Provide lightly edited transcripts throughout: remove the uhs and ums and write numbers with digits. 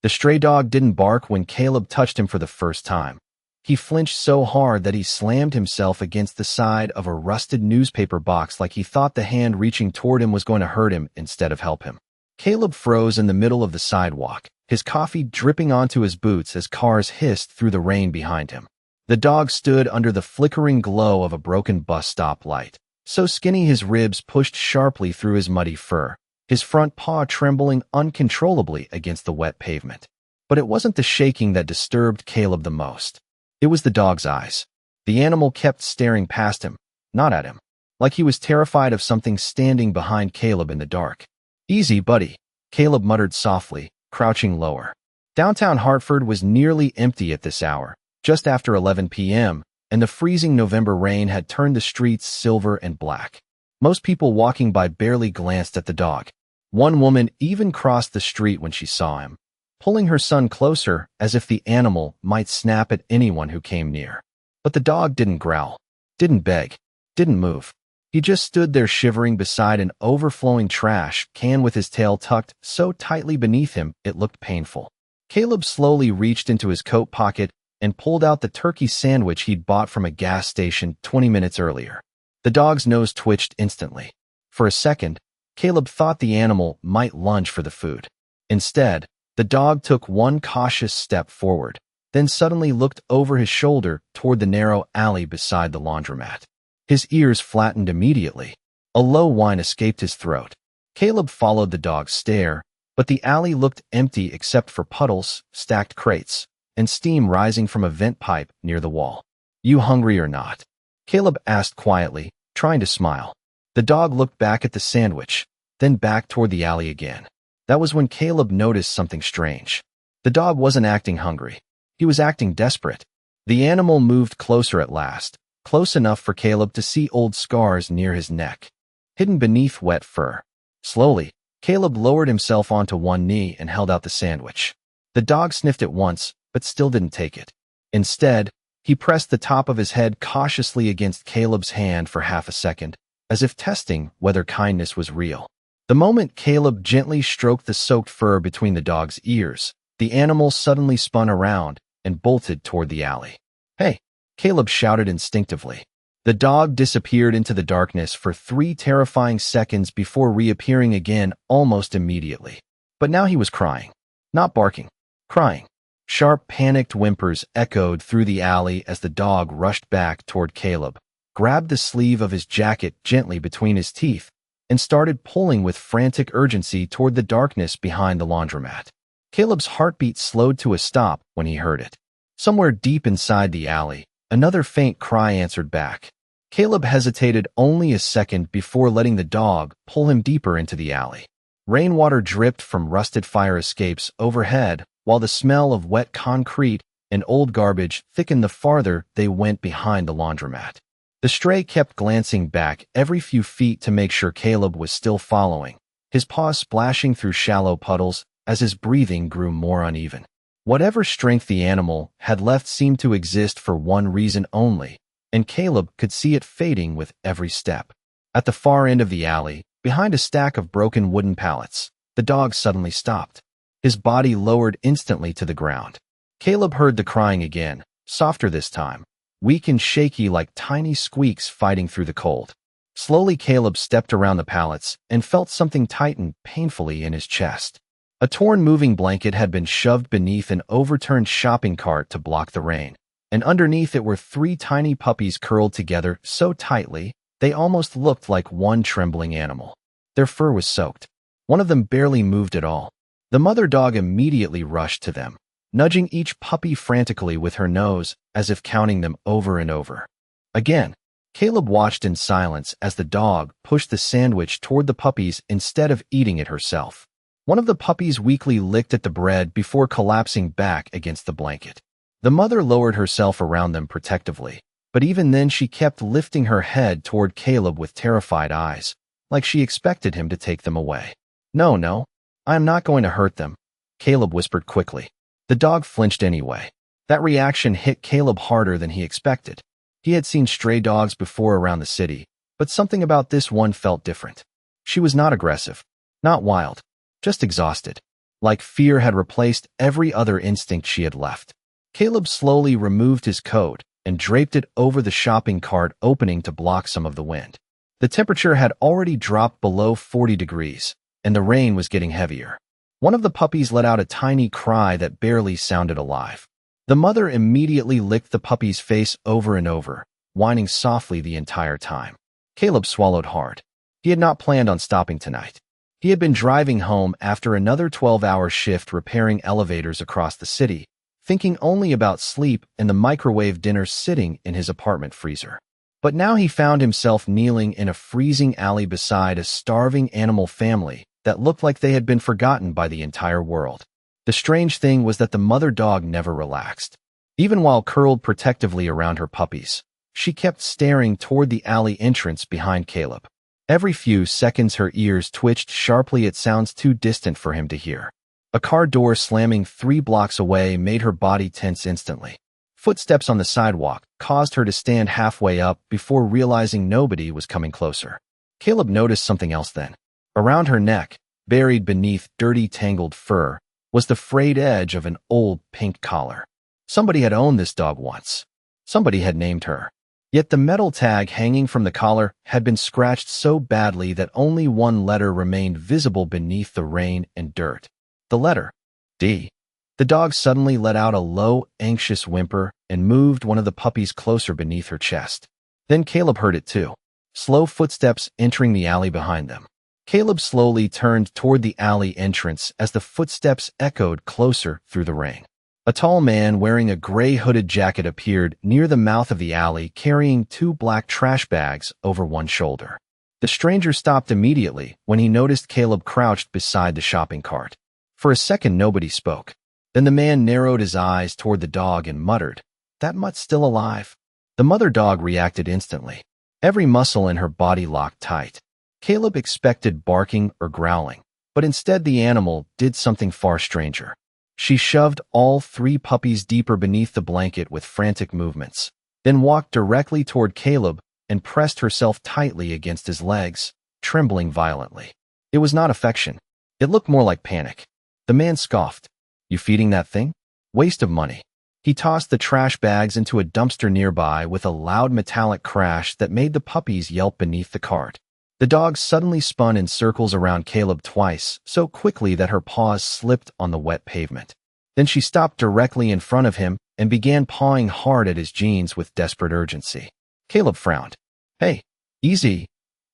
The stray dog didn't bark when Caleb touched him for the first time. He flinched so hard that he slammed himself against the side of a rusted newspaper box like he thought the hand reaching toward him was going to hurt him instead of help him. Caleb froze in the middle of the sidewalk, his coffee dripping onto his boots as cars hissed through the rain behind him. The dog stood under the flickering glow of a broken bus stop light, so skinny his ribs pushed sharply through his muddy fur, his front paw trembling uncontrollably against the wet pavement. But it wasn't the shaking that disturbed Caleb the most. It was the dog's eyes. The animal kept staring past him, not at him, like he was terrified of something standing behind Caleb in the dark. "Easy, buddy," Caleb muttered softly, crouching lower. Downtown Hartford was nearly empty at this hour, just after 11 p.m., and the freezing November rain had turned the streets silver and black. Most people walking by barely glanced at the dog. One woman even crossed the street when she saw him, pulling her son closer as if the animal might snap at anyone who came near. But the dog didn't growl, didn't beg, didn't move. He just stood there shivering beside an overflowing trash can with his tail tucked so tightly beneath him it looked painful. Caleb slowly reached into his coat pocket and pulled out the turkey sandwich he'd bought from a gas station 20 minutes earlier. The dog's nose twitched instantly. For a second, Caleb thought the animal might lunge for the food. Instead, the dog took one cautious step forward, then suddenly looked over his shoulder toward the narrow alley beside the laundromat. His ears flattened immediately. A low whine escaped his throat. Caleb followed the dog's stare, but the alley looked empty except for puddles, stacked crates, and steam rising from a vent pipe near the wall. "You hungry or not?" Caleb asked quietly, trying to smile. The dog looked back at the sandwich, then back toward the alley again. That was when Caleb noticed something strange. The dog wasn't acting hungry. He was acting desperate. The animal moved closer at last, close enough for Caleb to see old scars near his neck, hidden beneath wet fur. Slowly, Caleb lowered himself onto one knee and held out the sandwich. The dog sniffed it once, but still didn't take it. Instead, he pressed the top of his head cautiously against Caleb's hand for half a second, as if testing whether kindness was real. The moment Caleb gently stroked the soaked fur between the dog's ears, the animal suddenly spun around and bolted toward the alley. "Hey!" Caleb shouted instinctively. The dog disappeared into the darkness for 3 terrifying seconds before reappearing again almost immediately. But now he was crying. Not barking. Crying. Sharp, panicked whimpers echoed through the alley as the dog rushed back toward Caleb, grabbed the sleeve of his jacket gently between his teeth, and started pulling with frantic urgency toward the darkness behind the laundromat. Caleb's heartbeat slowed to a stop when he heard it. Somewhere deep inside the alley, another faint cry answered back. Caleb hesitated only a second before letting the dog pull him deeper into the alley. Rainwater dripped from rusted fire escapes overhead, while the smell of wet concrete and old garbage thickened the farther they went behind the laundromat. The stray kept glancing back every few feet to make sure Caleb was still following, his paws splashing through shallow puddles as his breathing grew more uneven. Whatever strength the animal had left seemed to exist for one reason only, and Caleb could see it fading with every step. At the far end of the alley, behind a stack of broken wooden pallets, the dog suddenly stopped. His body lowered instantly to the ground. Caleb heard the crying again, softer this time, weak and shaky like tiny squeaks fighting through the cold. Slowly Caleb stepped around the pallets and felt something tighten painfully in his chest. A torn moving blanket had been shoved beneath an overturned shopping cart to block the rain, and underneath it were 3 tiny puppies curled together so tightly they almost looked like one trembling animal. Their fur was soaked. One of them barely moved at all. The mother dog immediately rushed to them, nudging each puppy frantically with her nose as if counting them over and over. Again, Caleb watched in silence as the dog pushed the sandwich toward the puppies instead of eating it herself. One of the puppies weakly licked at the bread before collapsing back against the blanket. The mother lowered herself around them protectively, but even then she kept lifting her head toward Caleb with terrified eyes, like she expected him to take them away. No, I am not going to hurt them," Caleb whispered quickly. The dog flinched anyway. That reaction hit Caleb harder than he expected. He had seen stray dogs before around the city, but something about this one felt different. She was not aggressive, not wild, just exhausted. like fear had replaced every other instinct she had left. Caleb slowly removed his coat and draped it over the shopping cart opening to block some of the wind. The temperature had already dropped below 40 degrees, and the rain was getting heavier. One of the puppies let out a tiny cry that barely sounded alive. The mother immediately licked the puppy's face over and over, whining softly the entire time. Caleb swallowed hard. He had not planned on stopping tonight. He had been driving home after another 12-hour shift repairing elevators across the city, thinking only about sleep and the microwave dinner sitting in his apartment freezer. But now he found himself kneeling in a freezing alley beside a starving animal family that looked like they had been forgotten by the entire world. The strange thing was that the mother dog never relaxed. Even while curled protectively around her puppies, she kept staring toward the alley entrance behind Caleb. Every few seconds her ears twitched sharply at sounds too distant for him to hear. A car door slamming 3 blocks away made her body tense instantly. Footsteps on the sidewalk caused her to stand halfway up before realizing nobody was coming closer. Caleb noticed something else then. Around her neck, buried beneath dirty tangled fur, was the frayed edge of an old pink collar. Somebody had owned this dog once. Somebody had named her. Yet the metal tag hanging from the collar had been scratched so badly that only one letter remained visible beneath the rain and dirt. The letter D. The dog suddenly let out a low, anxious whimper and moved one of the puppies closer beneath her chest. Then Caleb heard it too. Slow footsteps entering the alley behind them. Caleb slowly turned toward the alley entrance as the footsteps echoed closer through the rain. A tall man wearing a gray hooded jacket appeared near the mouth of the alley carrying 2 black trash bags over one shoulder. The stranger stopped immediately when he noticed Caleb crouched beside the shopping cart. For a second nobody spoke. Then the man narrowed his eyes toward the dog and muttered, "That mutt's still alive." The mother dog reacted instantly. Every muscle in her body locked tight. Caleb expected barking or growling, but instead the animal did something far stranger. She shoved all 3 puppies deeper beneath the blanket with frantic movements, then walked directly toward Caleb and pressed herself tightly against his legs, trembling violently. It was not affection. It looked more like panic. The man scoffed. "You feeding that thing? Waste of money." He tossed the trash bags into a dumpster nearby with a loud metallic crash that made the puppies yelp beneath the cart. The dog suddenly spun in circles around Caleb twice, so quickly that her paws slipped on the wet pavement. Then she stopped directly in front of him and began pawing hard at his jeans with desperate urgency. Caleb frowned. "Hey, easy."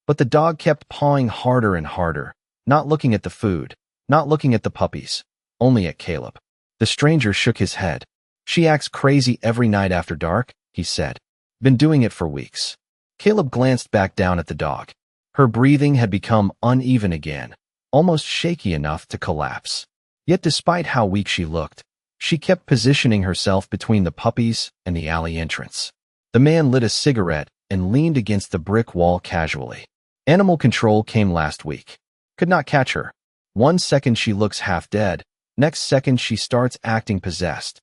But the dog kept pawing harder and harder, not looking at the food, not looking at the puppies, only at Caleb. The stranger shook his head. "She acts crazy every night after dark," he said. "Been doing it for weeks." Caleb glanced back down at the dog. Her breathing had become uneven again, almost shaky enough to collapse. Yet despite how weak she looked, she kept positioning herself between the puppies and the alley entrance. The man lit a cigarette and leaned against the brick wall casually. Animal control came last week. Could not catch her. One second she looks half dead, next second she starts acting possessed.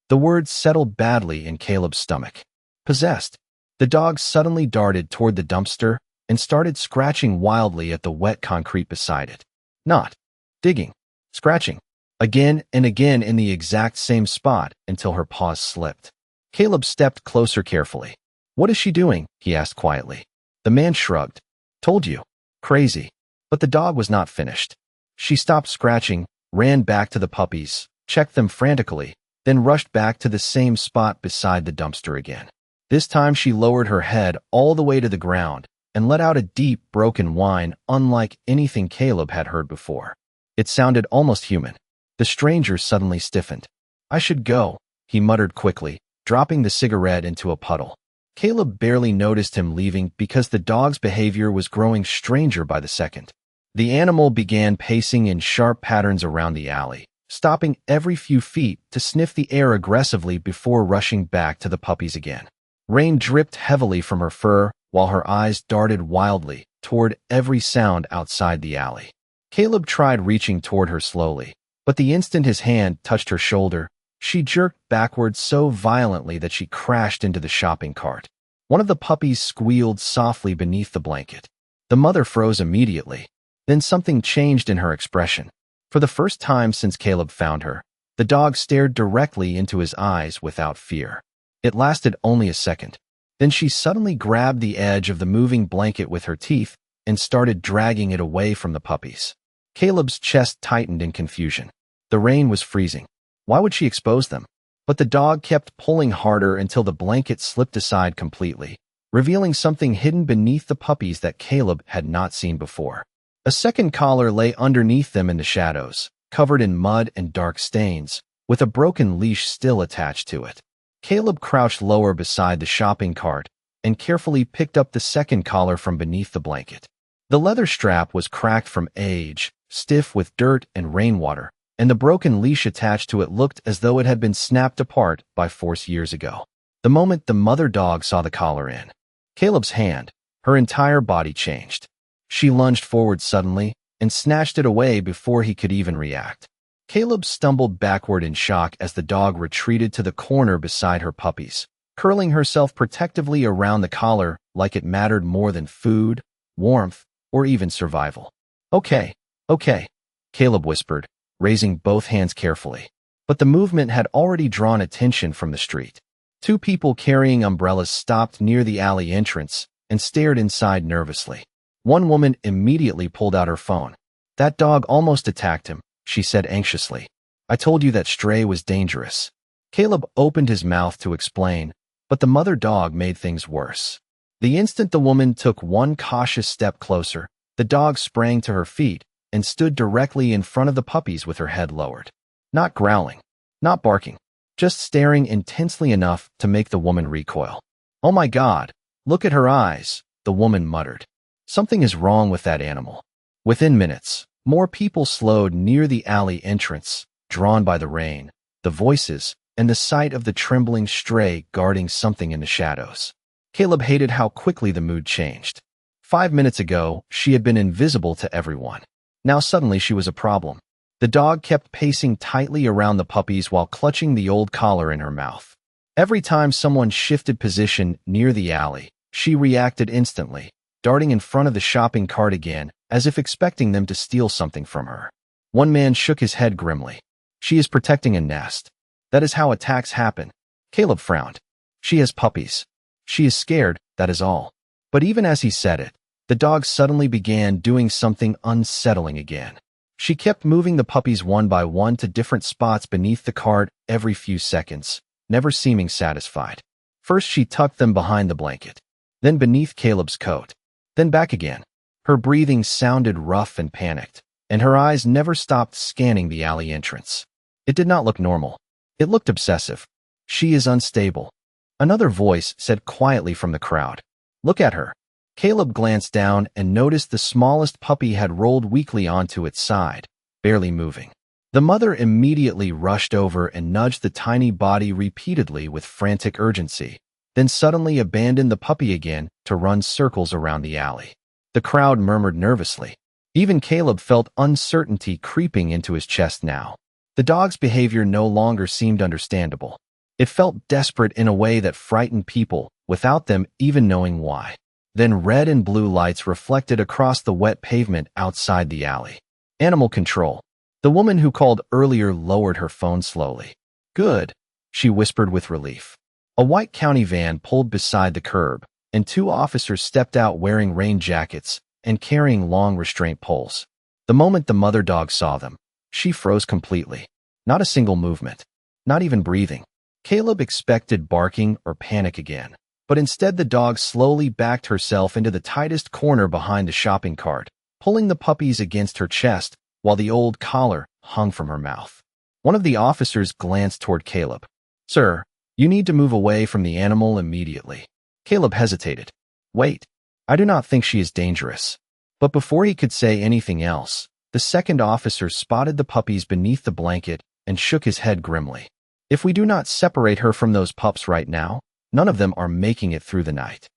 The words settled badly in Caleb's stomach. Possessed. The dog suddenly darted toward the dumpster and started scratching wildly at the wet concrete beside it. Not digging, scratching. Again and again in the exact same spot until her paws slipped. Caleb stepped closer carefully. "What is she doing?" he asked quietly. The man shrugged. "Told you. Crazy." But the dog was not finished. She stopped scratching, ran back to the puppies, checked them frantically, then rushed back to the same spot beside the dumpster again. This time she lowered her head all the way to the ground and let out a deep, broken whine unlike anything Caleb had heard before. It sounded almost human. The stranger suddenly stiffened. "I should go," he muttered quickly, dropping the cigarette into a puddle. Caleb barely noticed him leaving because the dog's behavior was growing stranger by the second. The animal began pacing in sharp patterns around the alley, stopping every few feet to sniff the air aggressively before rushing back to the puppies again. Rain dripped heavily from her fur, while her eyes darted wildly toward every sound outside the alley. Caleb tried reaching toward her slowly, but the instant his hand touched her shoulder, she jerked backward so violently that she crashed into the shopping cart. One of the puppies squealed softly beneath the blanket. The mother froze immediately. Then something changed in her expression. For the first time since Caleb found her, the dog stared directly into his eyes without fear. It lasted only a second. Then she suddenly grabbed the edge of the moving blanket with her teeth and started dragging it away from the puppies. Caleb's chest tightened in confusion. The rain was freezing. Why would she expose them? But the dog kept pulling harder until the blanket slipped aside completely, revealing something hidden beneath the puppies that Caleb had not seen before. A second collar lay underneath them in the shadows, covered in mud and dark stains, with a broken leash still attached to it. Caleb crouched lower beside the shopping cart and carefully picked up the second collar from beneath the blanket. The leather strap was cracked from age, stiff with dirt and rainwater, and the broken leash attached to it looked as though it had been snapped apart by force years ago. The moment the mother dog saw the collar in Caleb's hand, her entire body changed. She lunged forward suddenly and snatched it away before he could even react. Caleb stumbled backward in shock as the dog retreated to the corner beside her puppies, curling herself protectively around the collar like it mattered more than food, warmth, or even survival. Okay, Caleb whispered, raising both hands carefully. But the movement had already drawn attention from the street. Two people carrying umbrellas stopped near the alley entrance and stared inside nervously. One woman immediately pulled out her phone. "That dog almost attacked him," she said anxiously. "I told you that stray was dangerous." Caleb opened his mouth to explain, but the mother dog made things worse. The instant the woman took one cautious step closer, the dog sprang to her feet and stood directly in front of the puppies with her head lowered. Not growling, not barking, just staring intensely enough to make the woman recoil. "Oh my God, look at her eyes," the woman muttered. "Something is wrong with that animal." Within minutes, more people slowed near the alley entrance, drawn by the rain, the voices, and the sight of the trembling stray guarding something in the shadows. Caleb hated how quickly the mood changed. 5 minutes ago, she had been invisible to everyone. Now suddenly she was a problem. The dog kept pacing tightly around the puppies while clutching the old collar in her mouth. Every time someone shifted position near the alley, she reacted instantly, darting in front of the shopping cart again, as if expecting them to steal something from her. One man shook his head grimly. "She is protecting a nest. That is how attacks happen." Caleb frowned. "She has puppies. She is scared, that is all." But even as he said it, the dog suddenly began doing something unsettling again. She kept moving the puppies one by one to different spots beneath the cart every few seconds, never seeming satisfied. First she tucked them behind the blanket, then beneath Caleb's coat, then back again. Her breathing sounded rough and panicked, and her eyes never stopped scanning the alley entrance. It did not look normal. It looked obsessive. "She is unstable," another voice said quietly from the crowd. "Look at her." Caleb glanced down and noticed the smallest puppy had rolled weakly onto its side, barely moving. The mother immediately rushed over and nudged the tiny body repeatedly with frantic urgency, then suddenly abandoned the puppy again to run circles around the alley. The crowd murmured nervously. Even Caleb felt uncertainty creeping into his chest now. The dog's behavior no longer seemed understandable. It felt desperate in a way that frightened people, without them even knowing why. Then red and blue lights reflected across the wet pavement outside the alley. Animal control. The woman who called earlier lowered her phone slowly. "Good," she whispered with relief. A white county van pulled beside the curb, and two officers stepped out wearing rain jackets and carrying long restraint poles. The moment the mother dog saw them, she froze completely. Not a single movement. Not even breathing. Caleb expected barking or panic again, but instead the dog slowly backed herself into the tightest corner behind the shopping cart, pulling the puppies against her chest while the old collar hung from her mouth. One of the officers glanced toward Caleb. "Sir, you need to move away from the animal immediately." Caleb hesitated. "Wait, I do not think she is dangerous." But before he could say anything else, the second officer spotted the puppies beneath the blanket and shook his head grimly. "If we do not separate her from those pups right now, none of them are making it through the night."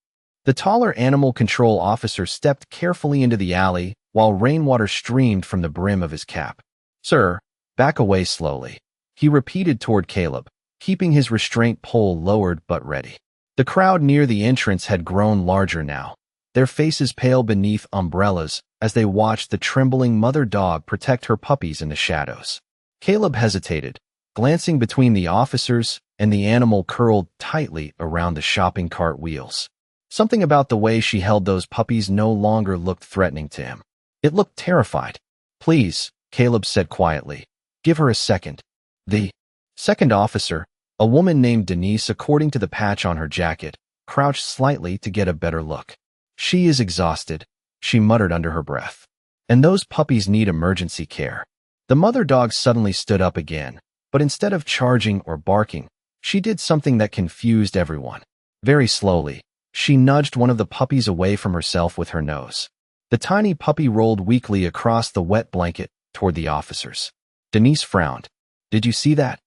The taller animal control officer stepped carefully into the alley while rainwater streamed from the brim of his cap. "Sir, back away slowly," he repeated toward Caleb, keeping his restraint pole lowered but ready. The crowd near the entrance had grown larger now, their faces pale beneath umbrellas as they watched the trembling mother dog protect her puppies in the shadows. Caleb hesitated, glancing between the officers, and the animal curled tightly around the shopping cart wheels. Something about the way she held those puppies no longer looked threatening to him. It looked terrified. "Please," Caleb said quietly. "Give her a second." The second officer, a woman named Denise according to the patch on her jacket, crouched slightly to get a better look. "She is exhausted," she muttered under her breath. "And those puppies need emergency care." The mother dog suddenly stood up again, but instead of charging or barking, she did something that confused everyone. Very slowly, she nudged one of the puppies away from herself with her nose. The tiny puppy rolled weakly across the wet blanket toward the officers. Denise frowned. "Did you see that?"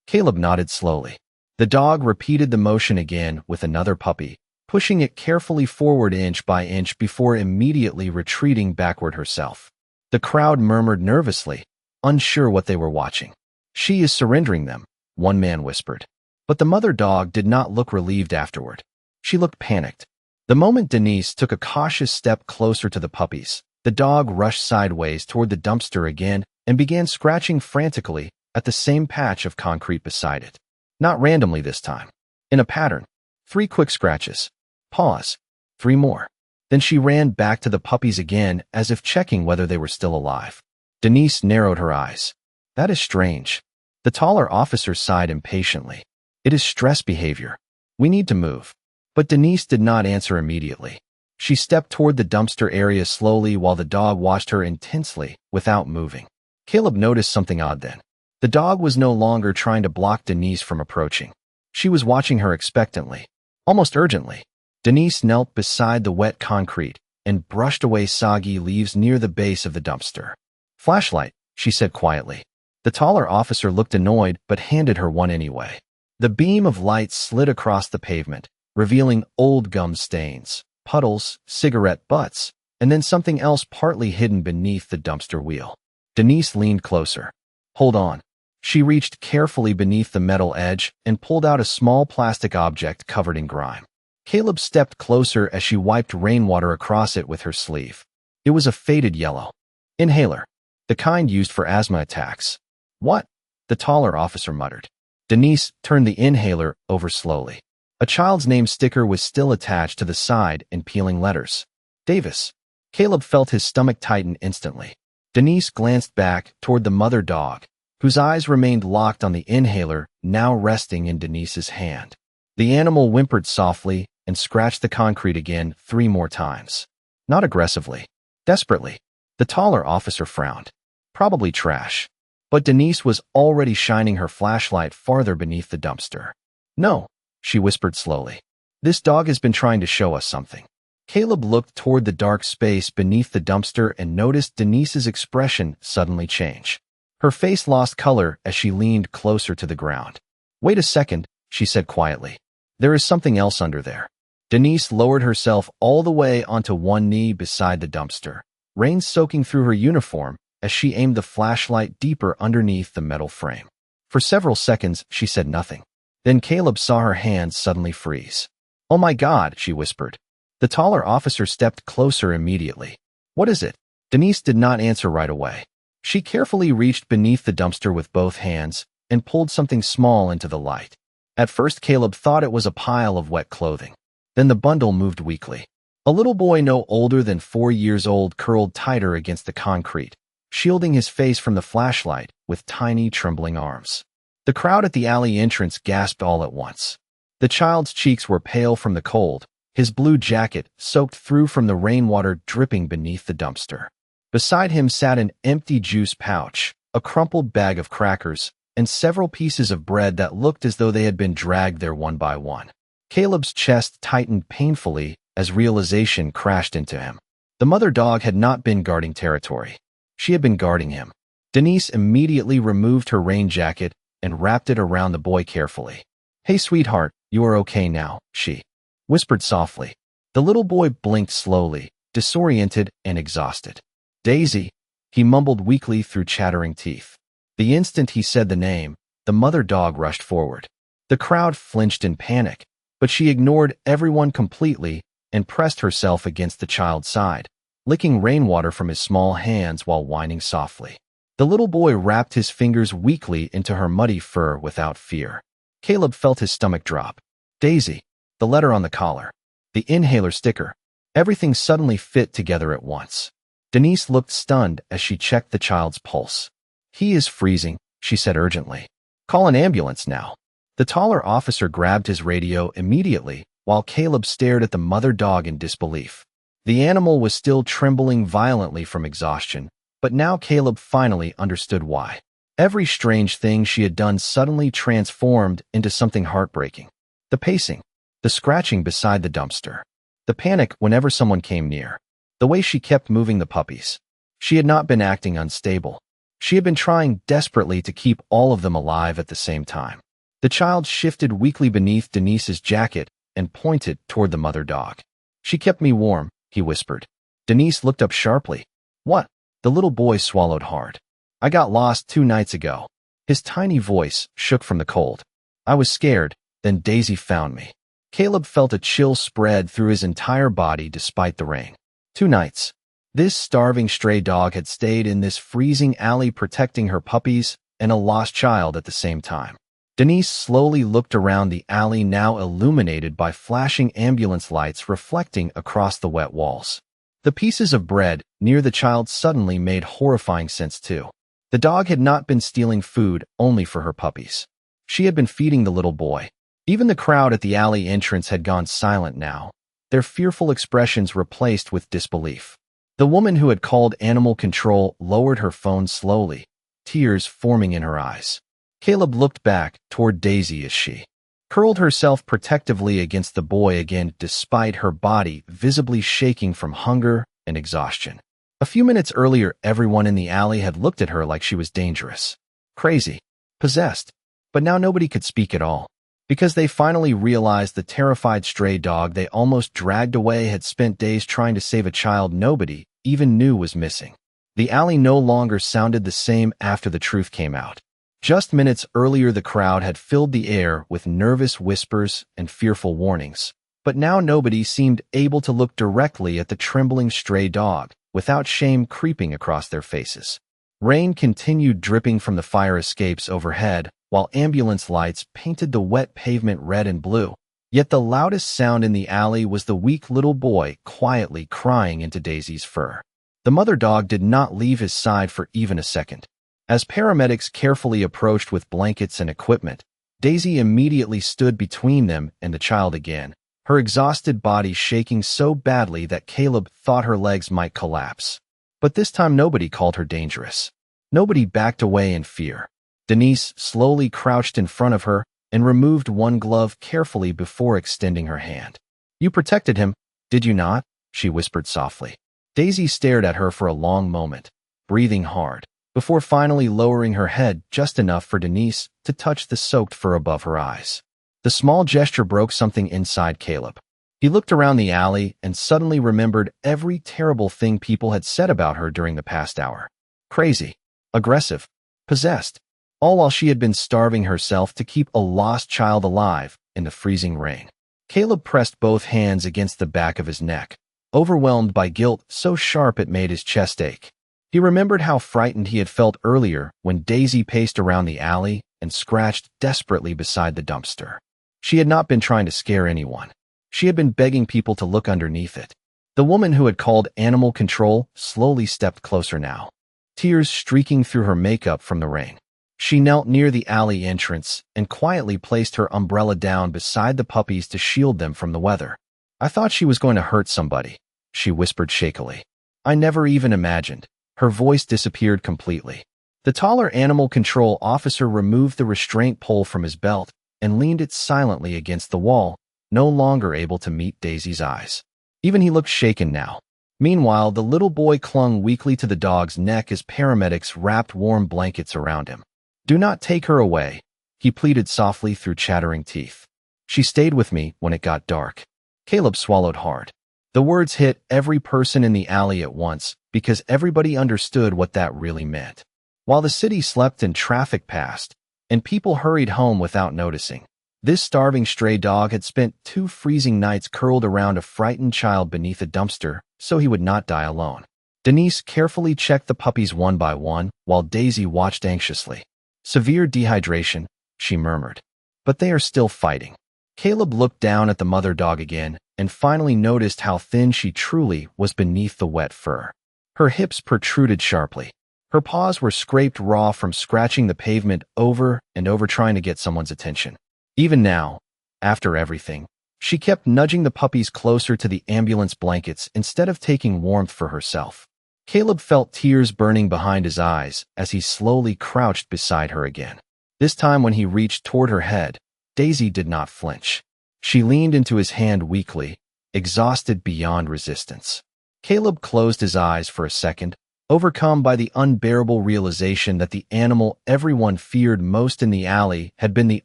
Caleb nodded slowly. The dog repeated the motion again with another puppy, pushing it carefully forward inch by inch before immediately retreating backward herself. The crowd murmured nervously, unsure what they were watching. "She is surrendering them," one man whispered. But the mother dog did not look relieved afterward. She looked panicked. The moment Denise took a cautious step closer to the puppies, the dog rushed sideways toward the dumpster again and began scratching frantically at the same patch of concrete beside it. Not randomly this time. In a pattern. 3 quick scratches. Pause. 3 more. Then she ran back to the puppies again as if checking whether they were still alive. Denise narrowed her eyes. "That is strange." The taller officer sighed impatiently. "It is stress behavior. We need to move." But Denise did not answer immediately. She stepped toward the dumpster area slowly while the dog watched her intensely without moving. Caleb noticed something odd then. The dog was no longer trying to block Denise from approaching. She was watching her expectantly, almost urgently. Denise knelt beside the wet concrete and brushed away soggy leaves near the base of the dumpster. "Flashlight," she said quietly. The taller officer looked annoyed but handed her one anyway. The beam of light slid across the pavement, revealing old gum stains, puddles, cigarette butts, and then something else partly hidden beneath the dumpster wheel. Denise leaned closer. "Hold on." She reached carefully beneath the metal edge and pulled out a small plastic object covered in grime. Caleb stepped closer as she wiped rainwater across it with her sleeve. It was a faded yellow inhaler, the kind used for asthma attacks. "What?" the taller officer muttered. Denise turned the inhaler over slowly. A child's name sticker was still attached to the side in peeling letters. "Davis." Caleb felt his stomach tighten instantly. Denise glanced back toward the mother dog, whose eyes remained locked on the inhaler now resting in Denise's hand. The animal whimpered softly and scratched the concrete again 3 more times. Not aggressively, desperately. The taller officer frowned. Probably trash. But Denise was already shining her flashlight farther beneath the dumpster. "No," she whispered slowly. "This dog has been trying to show us something." Caleb looked toward the dark space beneath the dumpster and noticed Denise's expression suddenly change. Her face lost color as she leaned closer to the ground. "Wait a second," she said quietly. "There is something else under there." Denise lowered herself all the way onto one knee beside the dumpster, rain soaking through her uniform as she aimed the flashlight deeper underneath the metal frame. For several seconds, she said nothing. Then Caleb saw her hands suddenly freeze. "Oh my God," she whispered. The taller officer stepped closer immediately. "What is it?" Denise did not answer right away. She carefully reached beneath the dumpster with both hands and pulled something small into the light. At first, Caleb thought it was a pile of wet clothing. Then the bundle moved weakly. A little boy no older than 4 years old curled tighter against the concrete, shielding his face from the flashlight with tiny, trembling arms. The crowd at the alley entrance gasped all at once. The child's cheeks were pale from the cold, his blue jacket soaked through from the rainwater dripping beneath the dumpster. Beside him sat an empty juice pouch, a crumpled bag of crackers, and several pieces of bread that looked as though they had been dragged there one by one. Caleb's chest tightened painfully as realization crashed into him. The mother dog had not been guarding territory. She had been guarding him. Denise immediately removed her rain jacket and wrapped it around the boy carefully. "Hey, sweetheart, you are okay now," she whispered softly. The little boy blinked slowly, disoriented and exhausted. "Daisy," he mumbled weakly through chattering teeth. The instant he said the name, the mother dog rushed forward. The crowd flinched in panic, but she ignored everyone completely and pressed herself against the child's side, licking rainwater from his small hands while whining softly. The little boy wrapped his fingers weakly into her muddy fur without fear. Caleb felt his stomach drop. Daisy, the letter on the collar, the inhaler sticker, everything suddenly fit together at once. Denise looked stunned as she checked the child's pulse. He is freezing, she said urgently. Call an ambulance now. The taller officer grabbed his radio immediately, while Caleb stared at the mother dog in disbelief. The animal was still trembling violently from exhaustion, but now Caleb finally understood why. Every strange thing she had done suddenly transformed into something heartbreaking. The pacing, the scratching beside the dumpster, the panic whenever someone came near, the way she kept moving the puppies. She had not been acting unstable. She had been trying desperately to keep all of them alive at the same time. The child shifted weakly beneath Denise's jacket and pointed toward the mother dog. She kept me warm, he whispered. Denise looked up sharply. What? The little boy swallowed hard. I got lost 2 nights ago. His tiny voice shook from the cold. I was scared, then Daisy found me. Caleb felt a chill spread through his entire body despite the rain. 2 nights. This starving stray dog had stayed in this freezing alley protecting her puppies and a lost child at the same time. Denise slowly looked around the alley now illuminated by flashing ambulance lights reflecting across the wet walls. The pieces of bread near the child suddenly made horrifying sense too. The dog had not been stealing food only for her puppies. She had been feeding the little boy. Even the crowd at the alley entrance had gone silent now, their fearful expressions replaced with disbelief. The woman who had called animal control lowered her phone slowly, tears forming in her eyes. Caleb looked back toward Daisy as she curled herself protectively against the boy again despite her body visibly shaking from hunger and exhaustion. A few minutes earlier, everyone in the alley had looked at her like she was dangerous, crazy, possessed, but now nobody could speak at all. Because they finally realized the terrified stray dog they almost dragged away had spent days trying to save a child nobody even knew was missing. The alley no longer sounded the same after the truth came out. Just minutes earlier, the crowd had filled the air with nervous whispers and fearful warnings, but now nobody seemed able to look directly at the trembling stray dog without shame creeping across their faces. Rain continued dripping from the fire escapes overhead, while ambulance lights painted the wet pavement red and blue. Yet the loudest sound in the alley was the weak little boy quietly crying into Daisy's fur. The mother dog did not leave his side for even a second. As paramedics carefully approached with blankets and equipment, Daisy immediately stood between them and the child again, her exhausted body shaking so badly that Caleb thought her legs might collapse. But this time nobody called her dangerous. Nobody backed away in fear. Denise slowly crouched in front of her and removed one glove carefully before extending her hand. You protected him, did you not? She whispered softly. Daisy stared at her for a long moment, breathing hard, before finally lowering her head just enough for Denise to touch the soaked fur above her eyes. The small gesture broke something inside Caleb. He looked around the alley and suddenly remembered every terrible thing people had said about her during the past hour. Crazy, aggressive, possessed, all while she had been starving herself to keep a lost child alive in the freezing rain. Caleb pressed both hands against the back of his neck, overwhelmed by guilt so sharp it made his chest ache. He remembered how frightened he had felt earlier when Daisy paced around the alley and scratched desperately beside the dumpster. She had not been trying to scare anyone. She had been begging people to look underneath it. The woman who had called animal control slowly stepped closer now, tears streaking through her makeup from the rain. She knelt near the alley entrance and quietly placed her umbrella down beside the puppies to shield them from the weather. I thought she was going to hurt somebody, she whispered shakily. I never even imagined. Her voice disappeared completely. The taller animal control officer removed the restraint pole from his belt and leaned it silently against the wall, no longer able to meet Daisy's eyes. Even he looked shaken now. Meanwhile, the little boy clung weakly to the dog's neck as paramedics wrapped warm blankets around him. Do not take her away, he pleaded softly through chattering teeth. She stayed with me when it got dark. Caleb swallowed hard. The words hit every person in the alley at once because everybody understood what that really meant. While the city slept and traffic passed, and people hurried home without noticing, This starving stray dog had spent 2 freezing nights curled around a frightened child beneath a dumpster, so he would not die alone. Denise carefully checked the puppies one by one, while Daisy watched anxiously. "Severe dehydration," she murmured. "But they are still fighting." Caleb looked down at the mother dog again, and finally noticed how thin she truly was beneath the wet fur. Her hips protruded sharply. Her paws were scraped raw from scratching the pavement over and over trying to get someone's attention. Even now, after everything, she kept nudging the puppies closer to the ambulance blankets instead of taking warmth for herself. Caleb felt tears burning behind his eyes as he slowly crouched beside her again. This time when he reached toward her head, Daisy did not flinch. She leaned into his hand weakly, exhausted beyond resistance. Caleb closed his eyes for a second, overcome by the unbearable realization that the animal everyone feared most in the alley had been the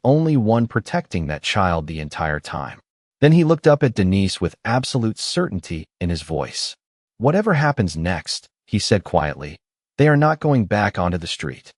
only one protecting that child the entire time. Then he looked up at Denise with absolute certainty in his voice. "Whatever happens next," he said quietly, "they are not going back onto the street."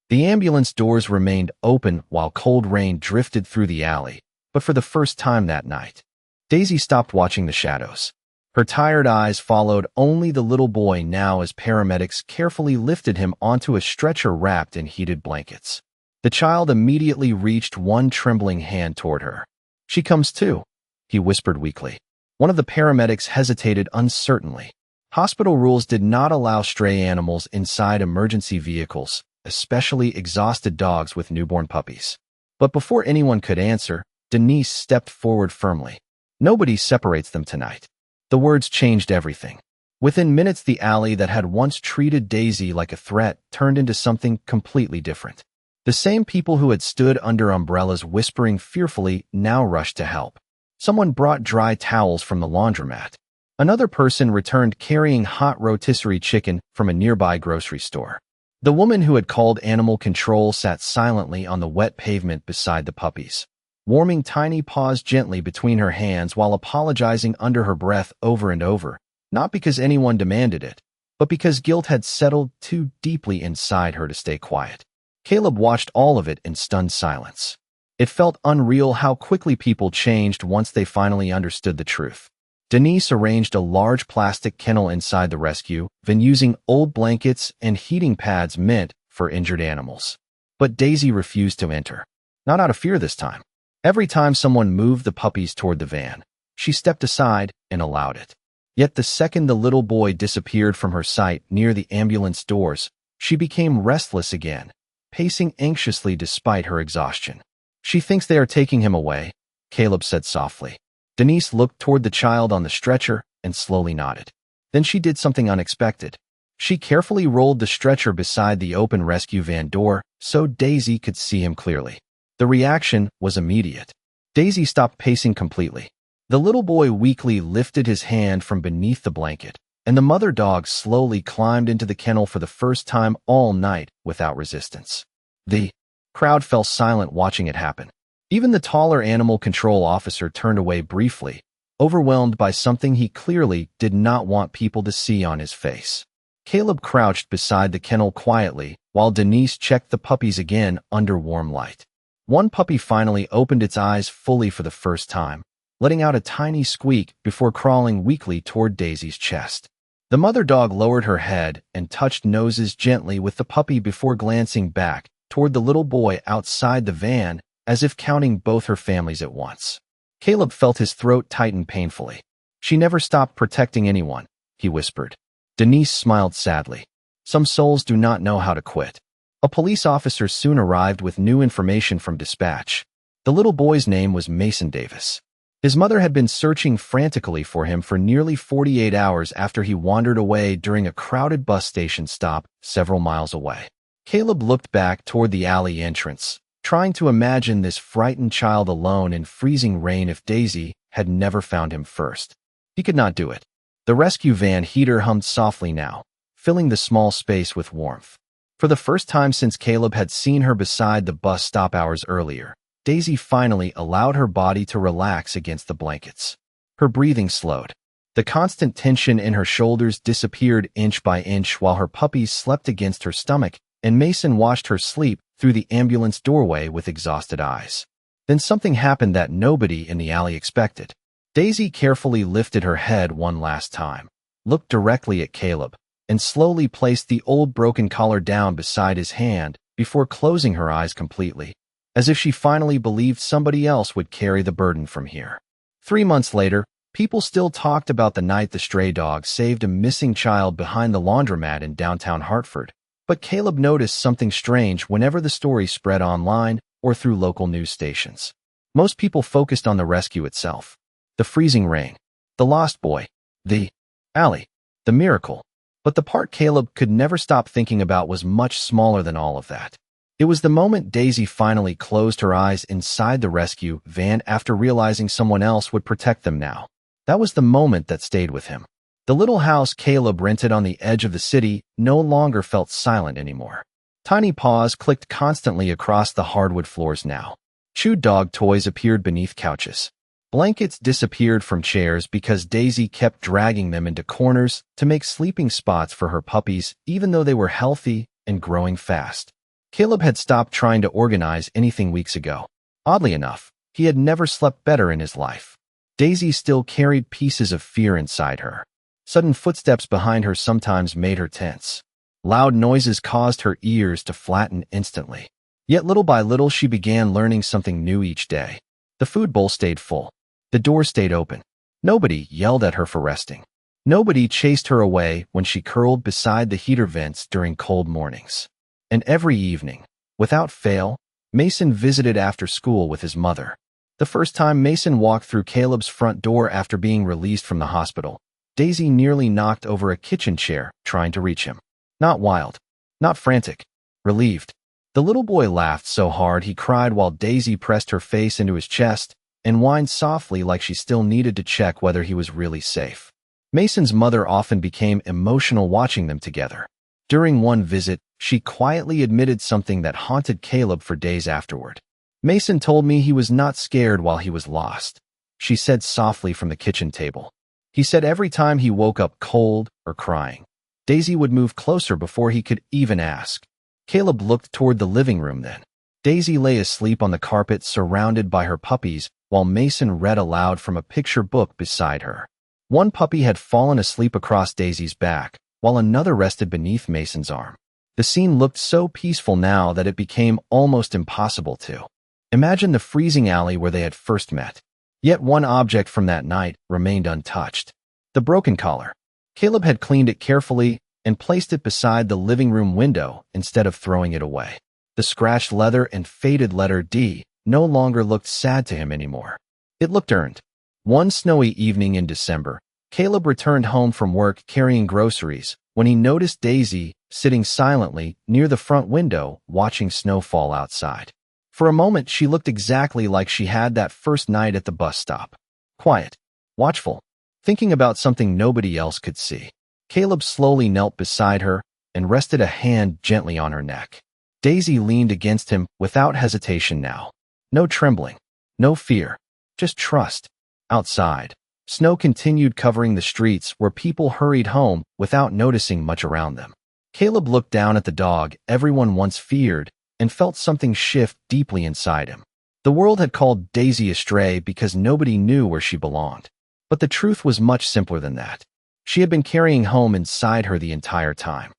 The ambulance doors remained open while cold rain drifted through the alley, but for the first time that night, Daisy stopped watching the shadows. Her tired eyes followed only the little boy now as paramedics carefully lifted him onto a stretcher wrapped in heated blankets. The child immediately reached one trembling hand toward her. "She comes too," he whispered weakly. One of the paramedics hesitated uncertainly. Hospital rules did not allow stray animals inside emergency vehicles, especially exhausted dogs with newborn puppies. But before anyone could answer, Denise stepped forward firmly. "Nobody separates them tonight." The words changed everything. Within minutes, the alley that had once treated Daisy like a threat turned into something completely different. The same people who had stood under umbrellas whispering fearfully now rushed to help. Someone brought dry towels from the laundromat. Another person returned carrying hot rotisserie chicken from a nearby grocery store. The woman who had called animal control sat silently on the wet pavement beside the puppies, warming tiny paws gently between her hands while apologizing under her breath over and over, not because anyone demanded it, but because guilt had settled too deeply inside her to stay quiet. Caleb watched all of it in stunned silence. It felt unreal how quickly people changed once they finally understood the truth. Denise arranged a large plastic kennel inside the rescue van using old blankets and heating pads meant for injured animals. But Daisy refused to enter. Not out of fear this time. Every time someone moved the puppies toward the van, she stepped aside and allowed it. Yet the second the little boy disappeared from her sight near the ambulance doors, she became restless again, pacing anxiously despite her exhaustion. "She thinks they are taking him away," Caleb said softly. Denise looked toward the child on the stretcher and slowly nodded. Then she did something unexpected. She carefully rolled the stretcher beside the open rescue van door so Daisy could see him clearly. The reaction was immediate. Daisy stopped pacing completely. The little boy weakly lifted his hand from beneath the blanket, and the mother dog slowly climbed into the kennel for the first time all night without resistance. The crowd fell silent watching it happen. Even the taller animal control officer turned away briefly, overwhelmed by something he clearly did not want people to see on his face. Caleb crouched beside the kennel quietly while Denise checked the puppies again under warm light. One puppy finally opened its eyes fully for the first time, letting out a tiny squeak before crawling weakly toward Daisy's chest. The mother dog lowered her head and touched noses gently with the puppy before glancing back toward the little boy outside the van as if counting both her families at once. Caleb felt his throat tighten painfully. "She never stopped protecting anyone," he whispered. Denise smiled sadly. "Some souls do not know how to quit." A police officer soon arrived with new information from dispatch. The little boy's name was Mason Davis. His mother had been searching frantically for him for nearly 48 hours after he wandered away during a crowded bus station stop several miles away. Caleb looked back toward the alley entrance, trying to imagine this frightened child alone in freezing rain if Daisy had never found him first. He could not do it. The rescue van heater hummed softly now, filling the small space with warmth. For the first time since Caleb had seen her beside the bus stop hours earlier, Daisy finally allowed her body to relax against the blankets. Her breathing slowed. The constant tension in her shoulders disappeared inch by inch while her puppies slept against her stomach, and Mason watched her sleep through the ambulance doorway with exhausted eyes. Then something happened that nobody in the alley expected. Daisy carefully lifted her head one last time, looked directly at Caleb, and slowly placed the old broken collar down beside his hand before closing her eyes completely, as if she finally believed somebody else would carry the burden from here. 3 months later, people still talked about the night the stray dog saved a missing child behind the laundromat in downtown Hartford, but Caleb noticed something strange whenever the story spread online or through local news stations. Most people focused on the rescue itself. The freezing rain, the lost boy, the alley, the miracle. But the part Caleb could never stop thinking about was much smaller than all of that. It was the moment Daisy finally closed her eyes inside the rescue van after realizing someone else would protect them now. That was the moment that stayed with him. The little house Caleb rented on the edge of the city no longer felt silent anymore. Tiny paws clicked constantly across the hardwood floors now. Chewed dog toys appeared beneath couches. Blankets disappeared from chairs because Daisy kept dragging them into corners to make sleeping spots for her puppies, even though they were healthy and growing fast. Caleb had stopped trying to organize anything weeks ago. Oddly enough, he had never slept better in his life. Daisy still carried pieces of fear inside her. Sudden footsteps behind her sometimes made her tense. Loud noises caused her ears to flatten instantly. Yet little by little she began learning something new each day. The food bowl stayed full. The door stayed open. Nobody yelled at her for resting. Nobody chased her away when she curled beside the heater vents during cold mornings. And every evening, without fail, Mason visited after school with his mother. The first time Mason walked through Caleb's front door after being released from the hospital, Daisy nearly knocked over a kitchen chair trying to reach him. Not wild, not frantic, relieved. The little boy laughed so hard he cried while Daisy pressed her face into his chest and whined softly like she still needed to check whether he was really safe. Mason's mother often became emotional watching them together. During one visit, she quietly admitted something that haunted Caleb for days afterward. Mason told me he was not scared while he was lost, she said softly from the kitchen table. He said every time he woke up cold or crying, Daisy would move closer before he could even ask. Caleb looked toward the living room then. Daisy lay asleep on the carpet surrounded by her puppies while Mason read aloud from a picture book beside her. One puppy had fallen asleep across Daisy's back, while another rested beneath Mason's arm. The scene looked so peaceful now that it became almost impossible to imagine the freezing alley where they had first met. Yet one object from that night remained untouched. The broken collar. Caleb had cleaned it carefully and placed it beside the living room window instead of throwing it away. The scratched leather and faded letter D no longer looked sad to him anymore. It looked earned. One snowy evening in December, Caleb returned home from work carrying groceries when he noticed Daisy sitting silently near the front window watching snow fall outside. For a moment, she looked exactly like she had that first night at the bus stop. Quiet, watchful, thinking about something nobody else could see. Caleb slowly knelt beside her and rested a hand gently on her neck. Daisy leaned against him without hesitation now. No trembling, no fear, just trust. Outside, snow continued covering the streets where people hurried home without noticing much around them. Caleb looked down at the dog everyone once feared and felt something shift deeply inside him. The world had called Daisy a stray because nobody knew where she belonged. But the truth was much simpler than that. She had been carrying home inside her the entire time.